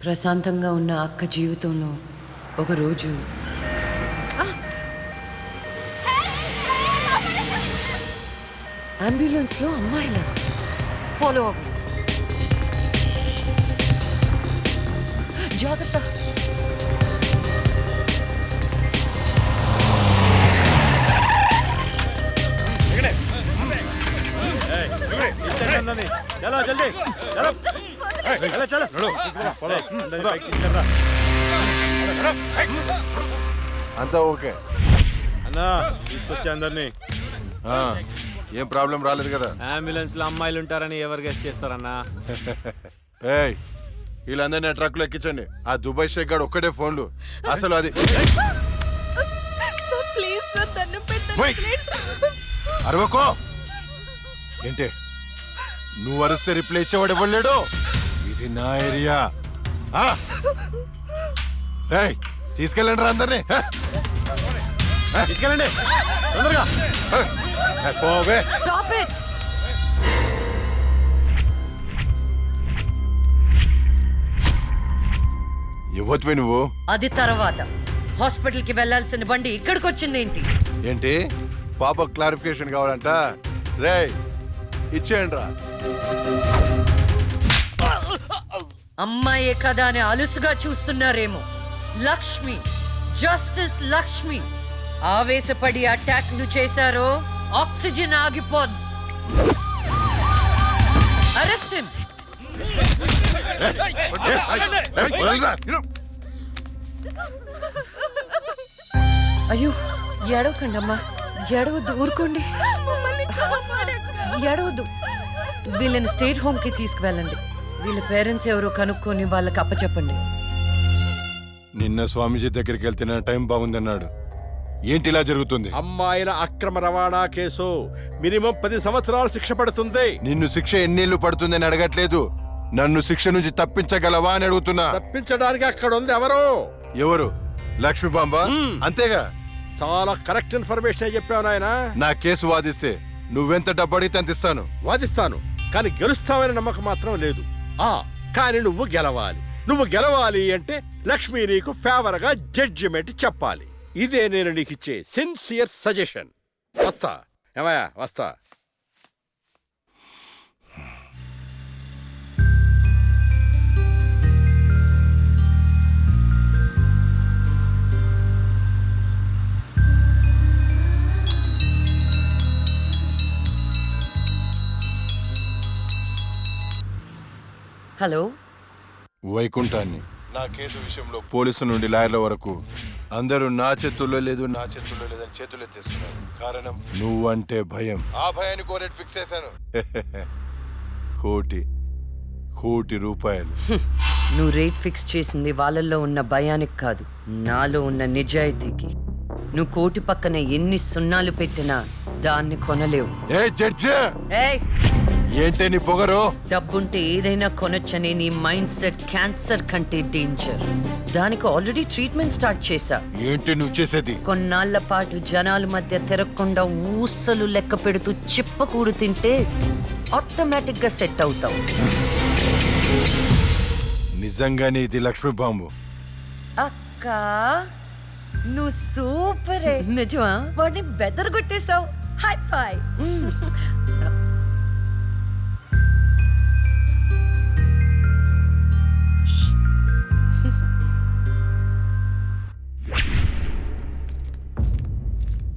ప్రశాంతంగా ఉన్న అక్క జీవితంలో ఒకరోజు అంబులెన్స్లో అమ్మాయిల ఫాలో అవ్వు. జాగ్రత్త. चलो जल्दी चलो चलो అంతా ఓకే అన్నా తీసుకొచ్చా అందరినీ. ఏం ప్రాబ్లం రాలేదు కదా? అంబులెన్స్ లో అమ్మాయిలు ఉంటారని ఎవరు గెస్ట్ చేస్తారన్నా? ఏయ్ వీళ్ళందరినీ ట్రక్కులు ఎక్కించండి. ఆ దుబాయ్ షేక్ గాడు ఒక్కడే ఫోన్లు. అసలు అది అరవకో. ఏంటే నువ్వు అరిస్తే రిప్లై ఇచ్చేవాడు ఇవ్వలేడు. ఇది నా ఏరియా. రేయ్ తీసుకెళ్ళండి రా అందరినీ. తీసుకెళ్ళండి తొందరగా. పోవే. Stop it. ఇవ్వచ్చువే నువ్వు. అది తర్వాత. హాస్పిటల్ కి వెళ్లాల్సిన బండి ఇక్కడికి వచ్చింది ఏంటి? ఏంటి పాప క్లారిఫికేషన్ కావాలంట? రేయ్ ఇచ్చేయండి రా. అమ్మాయే కదా అని అలుసుగా చూస్తున్నారేమో. లక్ష్మి, జస్టిస్ లక్ష్మి ఆవేశపడి అటాక్లు చేశారో ఆక్సిజన్ ఆగిపోద్ది. Arrest him. అయ్యో ఏడవకండి అమ్మా, ఏడవద్దు, ఊరుకోండి, ఏడవద్దు. వీళ్ళని స్టేట్ హోమ్ కి తీసుకువెళ్ళండి. వీళ్ళ పేరెంట్స్ ఎవరో కనుక్కొని వాళ్ళకి అప్పచెప్పండి. నిన్న స్వామీజీ దగ్గరికి వెళ్తే టైం బాగుందన్నాడు. ఏంటి ఇలా జరుగుతుంది? అమ్మాయిల అక్రమ రవాణా కేసు మినిమం 10 సంవత్సరాలు శిక్ష పడుతుంది. నిన్ను శిక్ష ఎన్నేళ్లు పడుతుందని అడగట్లేదు, నన్ను శిక్ష నుంచి తప్పించగలవా అని అడుగుతున్నా. తప్పించడానికి అక్కడ ఉంది ఎవరు? ఎవరు? లక్ష్మీ బాంబ. అంతేగా? చాలా కరెక్ట్ ఇన్ఫర్మేషన్ చెప్పావు నాయన. నా కేసు వాదిస్తే నువ్వెంత డబ్బు అడిగితే అంత ఇస్తాను. వాదిస్తాను, కానీ గెలుస్తావని నమ్మకం మాత్రం లేదు. కానీ నువ్వు గెలవాలి. నువ్వు గెలవాలి అంటే లక్ష్మి నీకు ఫేవర్ గా జడ్జిమెంట్ చెప్పాలి. ఇదే నేను నీకు ఇచ్చే సిన్సియర్ సజెషన్. వస్తా ఏమయ్యా, వస్తా. హలో, వైకుంఠాన్ని. నా కేసు విషయంలో పోలీసు నుండి లాయర్ల వరకు అందరూ నా చేతుల్లో లేదు, నా చేతుల్లో లేదని చేతులు ఎత్తేస్తున్నారు. కారణం నువ్వంటే భయం. ఆ భయాన్ని కోరేట్ ఫిక్స్ చేశాను. కోటి రూపాయలు. నువ్వు రేట్ ఫిక్స్ చేసింది వాళ్ళల్లో ఉన్న భయానికి కాదు, నాలో ఉన్న నిజాయితీకి. నువ్వు కోటి పక్కన ఎన్ని సున్నాలు పెట్టినా దాన్ని కొనలేవు. ఏ జడ్జి, ఏయ్, ఏంటే నీ పొగరు? డబ్బుంటే ఏదైనా కొనొచ్చనే నీ మైండ్ సెట్ క్యాన్సర్ కంటే డేంజర్. దానికి ఆల్రెడీ ట్రీట్మెంట్ స్టార్ట్ చేశా. ఏంటి నువ్వు చేసేది? కొన్నాళ్ల పాటు జనాల మధ్య తిరగకుండా ఊసలు లెక్క పెడుతూ చిప్పకూడు తింటే ఆటోమేటిక్ గా సెట్ అవుతావు. నిజంగానే ఇది లక్ష్మీ బాంబు. అక్క నువ్వు సూపరే. నిజమా? వాడిని బెదరగొట్టేశావు. హై ఫై.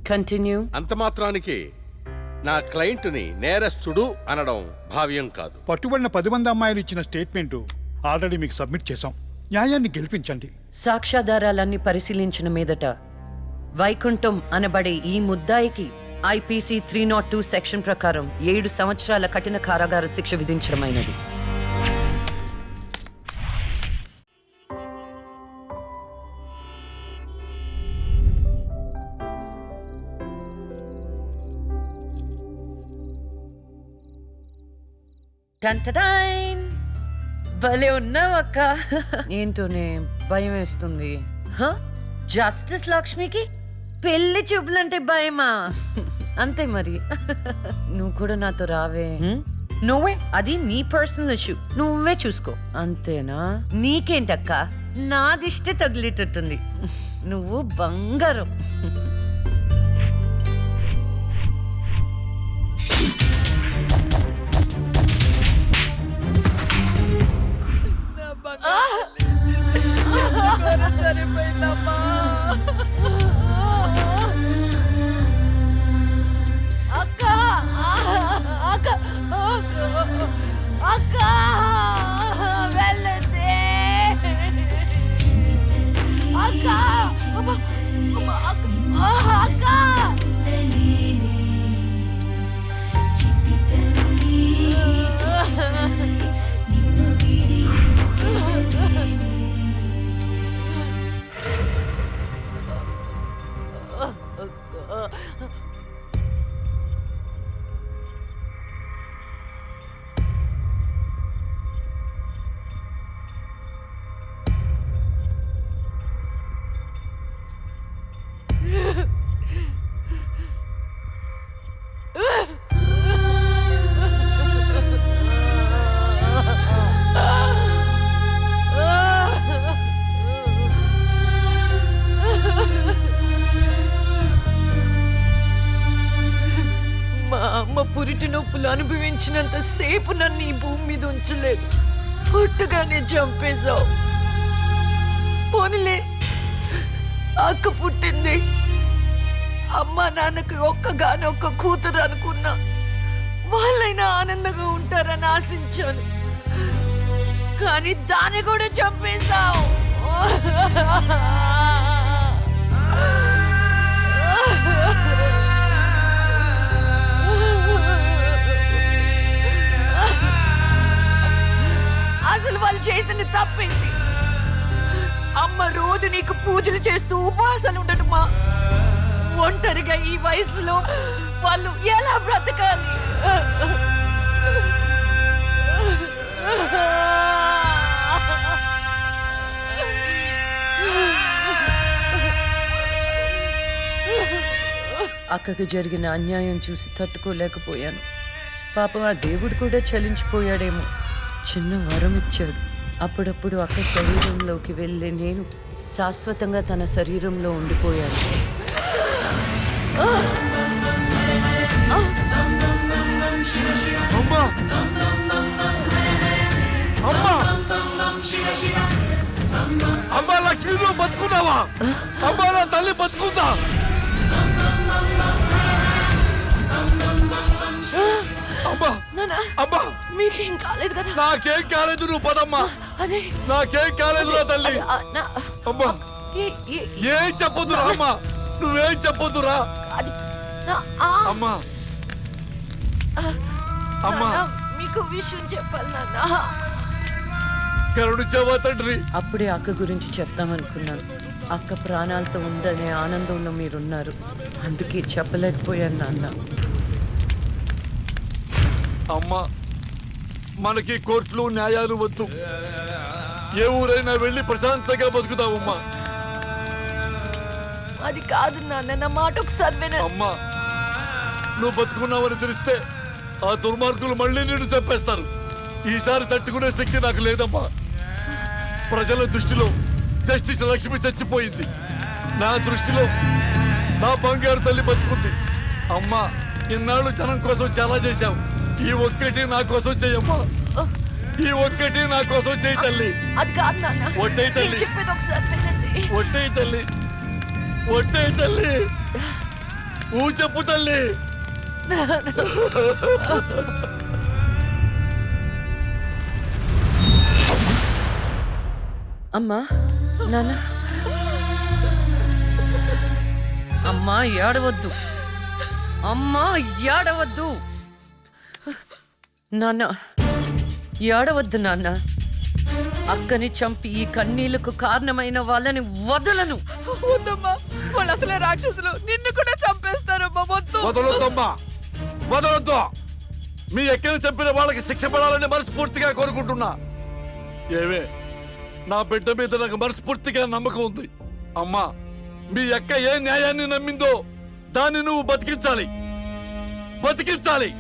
కంటిన్యూ. అంత మాత్రానికి నా క్లయింట్ని నేరస్తుడు అనడం భావ్యం కాదు. పట్టుబడిన 10 మంది అమ్మాయిలు ఇచ్చిన స్టేట్మెంటు ఆల్రెడీ మీకు సబ్మిట్ చేశాం. న్యాయాన్ని గెలిపించండి. సాక్ష్యాధారాలన్నీ పరిశీలించిన మీదట వైకుంఠం అనబడే ఈ ముద్దాయికి ఐపీసీ 302 సెక్షన్ ప్రకారం 7 సంవత్సరాల కఠిన కారాగార శిక్ష విధించడమైనది. భలే ఉన్నావు అక్క. ఏంటోనే భయం వేస్తుంది. జస్టిస్ లక్ష్మికి పెళ్లి చూపులంటే భయమా? అంతే మరి. నువ్వు కూడా నాతో రావే. నువ్వే అది నీ పర్సనల్ ఇష్యూ, నువ్వే చూసుకో. అంతేనా? నీకేంటక్క, నాదిష్టే తగిలేటట్టుంది. నువ్వు బంగారం. పురిటి నొప్పులు అనుభవించినంత సేపు నన్ను ఈ భూమి మీద ఉంచలేదు. పుట్టగానే చంపేశావు. పోనీలే, అక్క పుట్టింది. అమ్మ నాన్నకి ఒక్కగానొక్క కూతురు అనుకున్నా. వాళ్ళైనా ఆనందంగా ఉంటారని ఆశించాను. కానీ దాన్ని కూడా చంపేశావు. అసలు వాళ్ళు చేసిన తప్పేంటి? అమ్మ రోజు నీకు పూజలు చేస్తూ ఉపవాసాలు ఉండటమా? ఒంటరిగా ఈ వయసులో వాళ్ళు ఎలా బ్రతకాలి? అక్కకు జరిగిన అన్యాయం చూసి తట్టుకోలేకపోయాను. పాపం ఆ దేవుడు కూడా చలించిపోయాడేమో. చిన్న వరం ఇచ్చాడు. అప్పుడప్పుడు అక్క శరీరంలోకి వెళ్ళే నేను శాశ్వతంగా తన శరీరంలో ఉండిపోయాను. అమ్మా లక్ష్మి, నువ్వు బతుకున్నావా? అమ్మా నా తల్లి బతుకుందా? అమ్మా మీకేం కాలేదు కదా? నాకేం కాలేదు, నువ్వు పదమ్మా. అదే నాకేం కాలేదు నా తల్లి. అమ్మా ఏం చెప్పొద్దురా అమ్మా, నువ్వేం చెప్పొద్దురా. అమ్మా అమ్మా మీకు విషయం చెప్పాలి నాన్న. కరుణించావా తండ్రి? అప్పుడే అక్క గురించి చెప్తామనుకున్నాను. అక్క ప్రాణాలతో ఉందనే ఆనందంలో మీరున్నారు. అందుకే చెప్పలేకపోయాను నాన్న. అమ్మా, మనకి కోర్టులు న్యాయాలు వద్దు. ఏ ఊరైనా వెళ్ళి ప్రశాంతంగా బతుకుతావమ్మా. అది కాదు నాన్న, నా మాట ఒకసారి వినండి. అమ్మా, నువ్వు బతుకున్నావని తెలిస్తే ఆ దుర్మార్గులు మళ్ళీ నిన్ను చంపేస్తారు. ఈసారి తట్టుకునే శక్తి నాకు లేదమ్మా. ప్రజల దృష్టిలో జస్టిస్ లక్ష్మి చచ్చిపోయింది. నా దృష్టిలో నా బంగారు తల్లి బతుకుంది. అమ్మా, ఇన్నాళ్ళు జనం కోసం చాలా చేశావు. ఈ ఒక్కటి నా కోసం చెయ్యమ్మా. ఈ ఒక్కటి నా కోసం చెయ్యి తల్లి. అది కాదు నాన్న, ఒట్టేయి తల్లి, చెప్పేది ఒకసారి వినండి. ఒట్టేయి తల్లి, ఒట్టేయి తల్లి, ఊ చెప్పు తల్లి. అమ్మా, నాన్న, అమ్మా ఏడవద్దు, అమ్మా ఏడవద్దు. నాన్న ఏడవద్దు నాన్న. అక్కని చంపి ఈ కన్నీళ్లకు కారణమైన వాళ్ళని వదలను. వద్దమ్మా, వాళ్ళు అసలే రాక్షసులు, నిన్ను కూడా చంపేస్తారమ్మా. వదలొద్దమ్మా, వదలొద్దు. మీ ఎక్కని చంపిన వాళ్ళకి శిక్ష పడాలని మనస్ఫూర్తిగా కోరుకుంటున్నా. ఏమే, నా బిడ్డ మీద నాకు మనస్ఫూర్తిగా నమ్మకం ఉంది. అమ్మా, మీ అక్క ఏ న్యాయాన్ని నమ్మిందో దాన్ని నువ్వు బతికించాలి, బతికించాలి.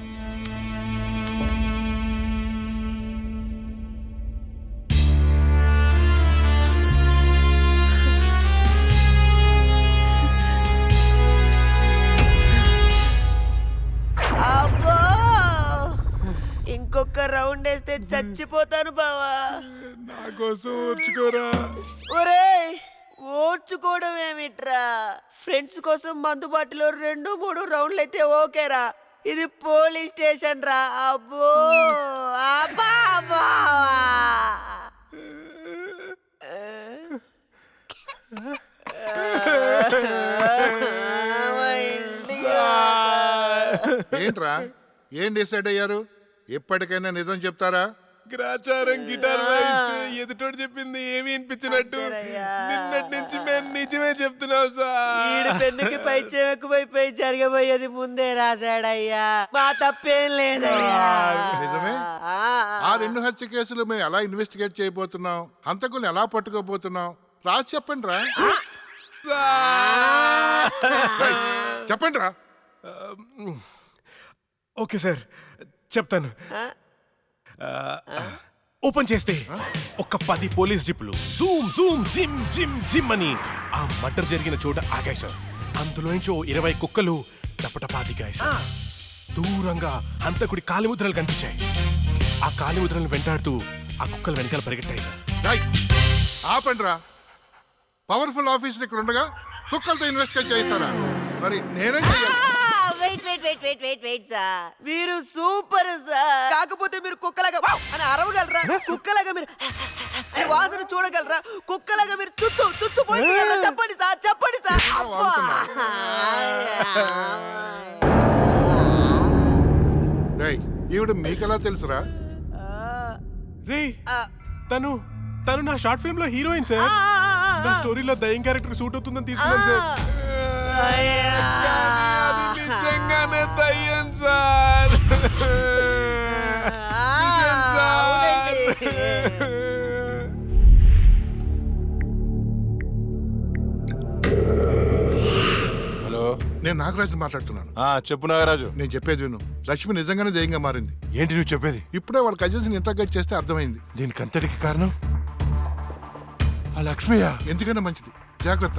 నేను చచ్చిపోతాను బావా. నా కోసం ఓర్చుకోరా. ఒరేయ్ ఓర్చుకోవడం ఏమిట్రా, ఫ్రెండ్స్ కోసం మందు బాటిలో 2-3 రౌండ్లు అయితే ఓకేరా, ఇది పోలీస్ స్టేషన్ రా. అబ్బో అబ్బా అబ్బా. ఏంట్రా ఏం డిసైడ్ అయ్యారు? ఎప్పటికైనా నిజం చెప్తారా? గ్రాచారం గిటార్ వాయిస్తే ఎదుటోడు చెప్పింది ఏమి వినిపించినట్టు అంతేనయ్యా. నిన్నటి నుంచి మేము నిజమే చెప్తున్నాం సార్. ఈడు పెన్నుకి పై చెక్కుపోయి జరగబోయేది ముందే రాశాడయ్యా, మా తప్పేం లేదయ్యా. నిజమే? ఆ, ఆ 2 హత్య కేసులు మేము ఎలా ఇన్వెస్టిగేట్ చేయబోతున్నాం, హంతకుల్ని ఎలా పట్టుకోబోతున్నాం రాసి చెప్పండి రా. చెప్పండి రా. ఓకే సార్ చెప్తాను. ఓపెన్ చేస్తే ఒక 10 పోలీస్ జీపులు జూమ్ జూమ్ జిమ్ జిమ్ జిమ్ అని ఆ మర్డర్ జరిగిన చోట ఆగాయి సార్. అందులోంచి 20 కుక్కలు టపటపా దిగాయి సార్. దూరంగా హంతకుడి కాలిముద్రలు కనిపించాయి. ఆ కాలిముద్రలను వెంటాడుతూ ఆ కుక్కలు వెనకాల పరిగెట్టాయి సార్. రైట్, ఆపండి రా. పవర్ఫుల్ ఆఫీసర్ ఇక్కడ ఉండగా కుక్కలతో ఇన్వెస్టిగేట్ చేయిస్తారా? మరి నేనేం చెయ్యాలి? వెయిట్ సార్, మీరు సూపర్ సార్. కాకపోతే మీరు కుక్కలాగా వావ్ అని అరవగలరా? కుక్కలాగా మీరు అని వాసన చూడగలరా? కుక్కలాగా మీరు చుట్టూ పోయించగలరా? చెప్పండి సార్, చెప్పండి సార్. అబ్బా. రేయ్, ఈవిడ మీకెలా తెలుసురా? రే తను తను నా షార్ట్ ఫిల్మ్ లో హీరోయిన్ సార్. నా స్టోరీలో దయ్యం క్యారెక్టర్ సూట్ అవుతుందని తీసుకున్నాను సార్. అది నిజంగానే దయ్యం సార్. నిజం సార్. హలో. నేను నాగరాజు మాట్లాడుతున్నాను. చెప్పు నాగరాజు. నేను చెప్పేది విను. లక్ష్మి నిజంగానే దయ్యంగా మారింది. ఏంటి నువ్వు చెప్పేది? ఇప్పుడే వాళ్ళ కజిన్స్ ఇంటర్గేట్ చేస్తే అర్థమైంది. దీనికి అంతటికి కారణం ఆ లక్ష్మియా? ఎందుకైనా మంచిది, జాగ్రత్త.